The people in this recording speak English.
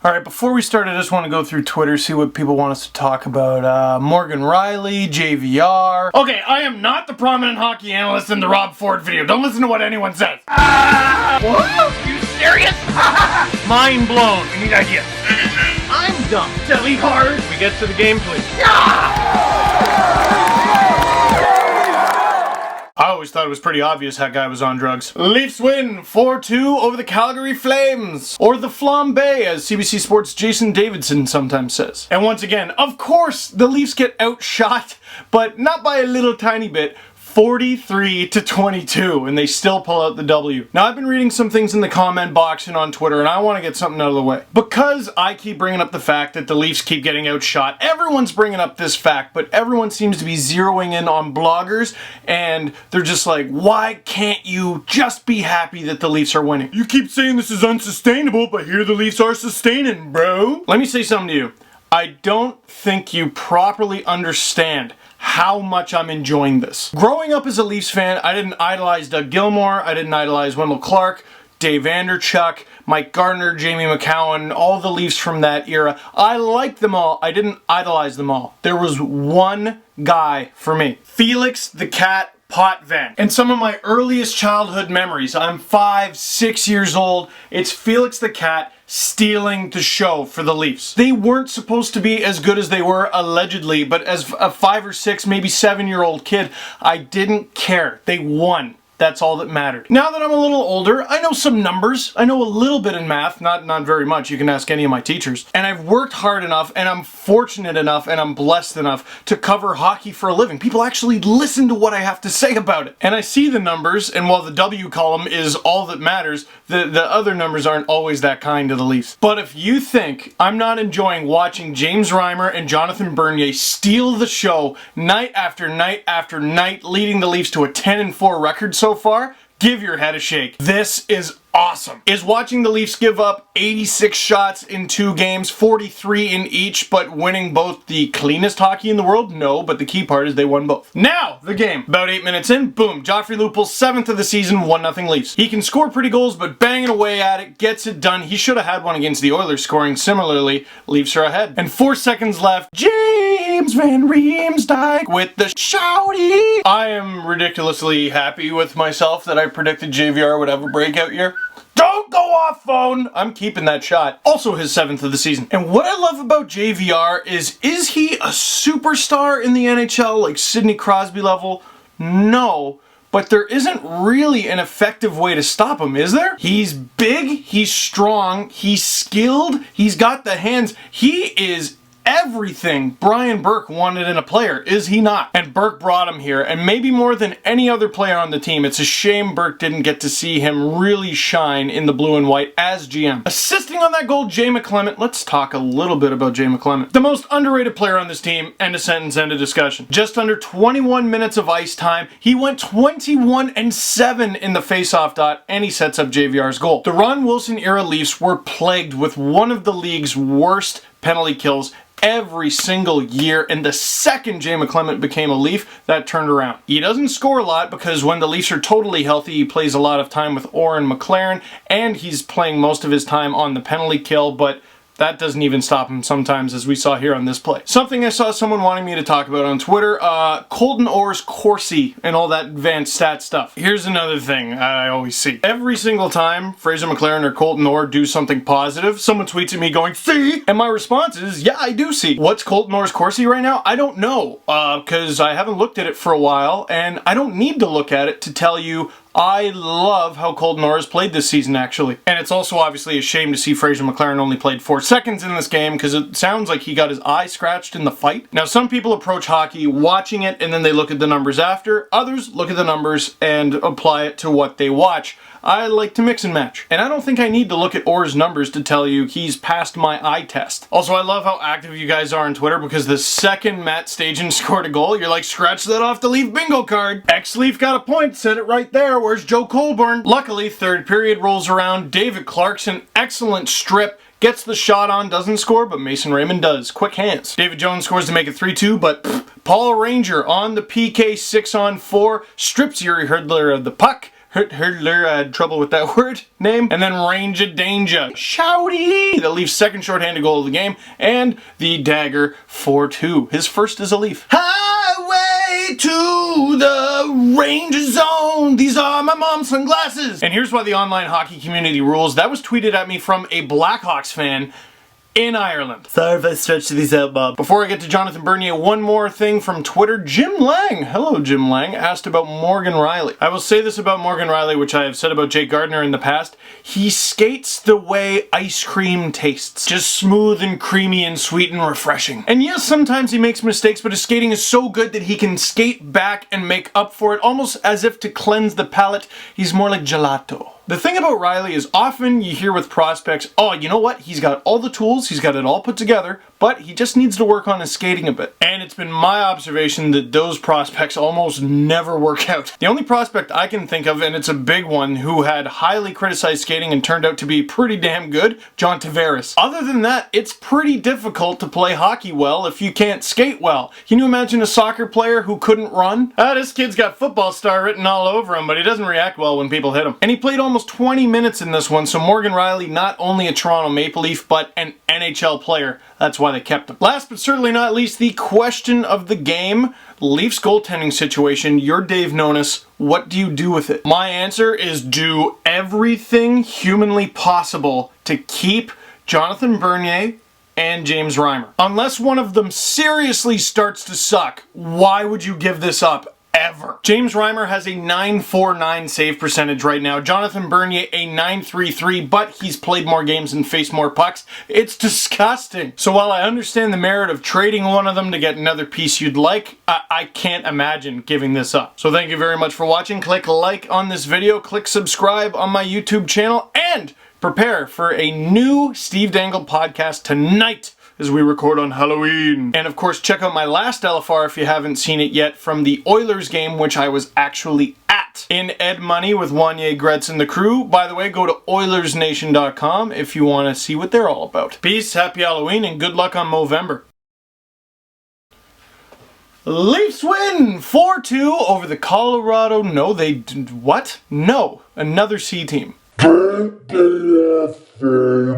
Alright, before we start, I just want to go through Twitter, see what people want us to talk about. Morgan Rielly, JVR. Okay, I am not the prominent hockey analyst in the Rob Ford video. Don't listen to what anyone says. What? You serious? Mind blown. We need ideas. I'm dumb. Silly hard. We get to the game, please. I always thought it was pretty obvious that guy was on drugs. Leafs win 4-2 over the Calgary Flames. Or the Flambe, as CBC Sports' Jason Davidson sometimes says. And once again, of course, the Leafs get outshot, but not by a little tiny bit. 43-22, and they still pull out the W. Now, I've been reading some things in the comment box and on Twitter, and I want to get something out of the way. Because I keep bringing up the fact that the Leafs keep getting outshot, everyone's bringing up this fact, but everyone seems to be zeroing in on bloggers, and they're just like, why can't you just be happy that the Leafs are winning? You keep saying this is unsustainable, but here the Leafs are sustaining, bro. Let me say something to you. I don't think you properly understand how much I'm enjoying this. Growing up as a Leafs fan, I didn't idolize Doug Gilmour, I didn't idolize Wendell Clark, Dave Vanderchuk, Mike Gardner, Jamie McCowan, all the Leafs from that era. I liked them all, I didn't idolize them all. There was one guy for me. Felix the Cat Potvin. And some of my earliest childhood memories, I'm 5, 6 years old, it's Felix the Cat stealing the show for the Leafs. They weren't supposed to be as good as they were, allegedly, but as a 5 or 6, maybe 7-year-old kid, I didn't care. They won. That's all that mattered. Now that I'm a little older, I know some numbers. I know a little bit in math, not very much. You can ask any of my teachers. And I've worked hard enough, and I'm fortunate enough, and I'm blessed enough to cover hockey for a living. People actually listen to what I have to say about it. And I see the numbers, and while the W column is all that matters, the other numbers aren't always that kind to the Leafs. But if you think I'm not enjoying watching James Reimer and Jonathan Bernier steal the show night after night after night, leading the Leafs to a 10-4 record so far, give your head a shake. This is awesome. Is watching the Leafs give up 86 shots in 2 games, 43 in each, but winning both the cleanest hockey in the world? No, but the key part is they won both. Now, the game. About 8 minutes in, boom, Joffrey Lupul's 7th of the season, 1-0 Leafs. He can score pretty goals, but banging away at it, gets it done. He should have had one against the Oilers, scoring similarly. Leafs are ahead. And 4 seconds left, James Van Riemsdyk with the shouty. I am ridiculously happy with myself that I predicted JVR would have a breakout year. Don't go off, phone! I'm keeping that shot. Also his 7th of the season. And what I love about JVR is he a superstar in the NHL, like Sidney Crosby level? No. But there isn't really an effective way to stop him, is there? He's big, he's strong, he's skilled, he's got the hands. He is everything Brian Burke wanted in a player, is he not? And Burke brought him here, and maybe more than any other player on the team, it's a shame Burke didn't get to see him really shine in the blue and white as GM. Assisting on that goal, Jay McClement. Let's talk a little bit about Jay McClement. The most underrated player on this team, end of sentence, end of discussion. Just under 21 minutes of ice time, he went 21-7 in the faceoff dot, and he sets up JVR's goal. The Ron Wilson era Leafs were plagued with one of the league's worst penalty kills every single year, and the second Jay McClement became a Leaf, that turned around. He doesn't score a lot because when the Leafs are totally healthy, he plays a lot of time with Oren McLaren, and he's playing most of his time on the penalty kill, but that doesn't even stop him sometimes, as we saw here on this play. Something I saw someone wanting me to talk about on Twitter, Colton Orr's Corsi and all that advanced stat stuff. Here's another thing I always see. Every single time Fraser McLaren or Colton Orr do something positive, someone tweets at me going, "See?" And my response is, yeah, I do see. What's Colton Orr's Corsi right now? I don't know, because I haven't looked at it for a while, and I don't need to look at it to tell you I love how Colton Orr has played this season, actually. And it's also obviously a shame to see Fraser McLaren only played 4 seconds in this game, because it sounds like he got his eye scratched in the fight. Now, some people approach hockey watching it and then they look at the numbers after. Others look at the numbers and apply it to what they watch. I like to mix and match. And I don't think I need to look at Orr's numbers to tell you he's passed my eye test. Also, I love how active you guys are on Twitter, because the second Matt Stajan scored a goal, you're like, scratch that off the Leaf bingo card. Ex-Leaf got a point, said it right there. Where's Joe Colborn? Luckily, third period rolls around. David Clarkson, excellent strip. Gets the shot on, doesn't score, but Mason Raymond does. Quick hands. David Jones scores to make it 3-2, but Paul Ranger on the PK 6-on-4 strips Yuri Herdler of the puck. Hurdler, I had trouble with that word, name. And then Ranger Danger, Shorty, the Leafs' second shorthanded goal of the game, and the dagger 4-2. His first as a Leaf. Highway to the Ranger Zone. These are my mom's sunglasses. And here's why the online hockey community rules. That was tweeted at me from a Blackhawks fan in Ireland. Sorry if I stretched these out, Bob. Before I get to Jonathan Bernier, one more thing from Twitter. Jim Lang, hello Jim Lang, asked about Morgan Rielly. I will say this about Morgan Rielly, which I have said about Jake Gardiner in the past. He skates the way ice cream tastes. Just smooth and creamy and sweet and refreshing. And yes, sometimes he makes mistakes, but his skating is so good that he can skate back and make up for it, almost as if to cleanse the palate. He's more like gelato. The thing about Rielly is often you hear with prospects, oh, you know what? He's got all the tools, he's got it all put together, but he just needs to work on his skating a bit. And it's been my observation that those prospects almost never work out. The only prospect I can think of, and it's a big one, who had highly criticized skating and turned out to be pretty damn good, John Tavares. Other than that, it's pretty difficult to play hockey well if you can't skate well. Can you imagine a soccer player who couldn't run? This kid's got football star written all over him, but he doesn't react well when people hit him. And he played almost 20 minutes in this one, so Morgan Rielly, not only a Toronto Maple Leaf, but an NHL player. That's why they kept him. Last but certainly not least, the question of the game. Leafs goaltending situation. You're Dave Nonis. What do you do with it? My answer is do everything humanly possible to keep Jonathan Bernier and James Reimer. Unless one of them seriously starts to suck, why would you give this up? Ever. James Reimer has a .949 save percentage right now. Jonathan Bernier a .933, but he's played more games and faced more pucks. It's disgusting. So while I understand the merit of trading one of them to get another piece you'd like, I can't imagine giving this up. So thank you very much for watching. Click like on this video, click subscribe on my YouTube channel, and prepare for a new Steve Dangle podcast tonight as we record on Halloween. And of course, check out my last LFR if you haven't seen it yet from the Oilers game, which I was actually at in Edmonton with Wanye Gretz and the crew. By the way, go to OilersNation.com if you want to see what they're all about. Peace, happy Halloween, and good luck on Movember. Leafs win 4-2 over the Colorado. No, they didn't. What? No, another C team.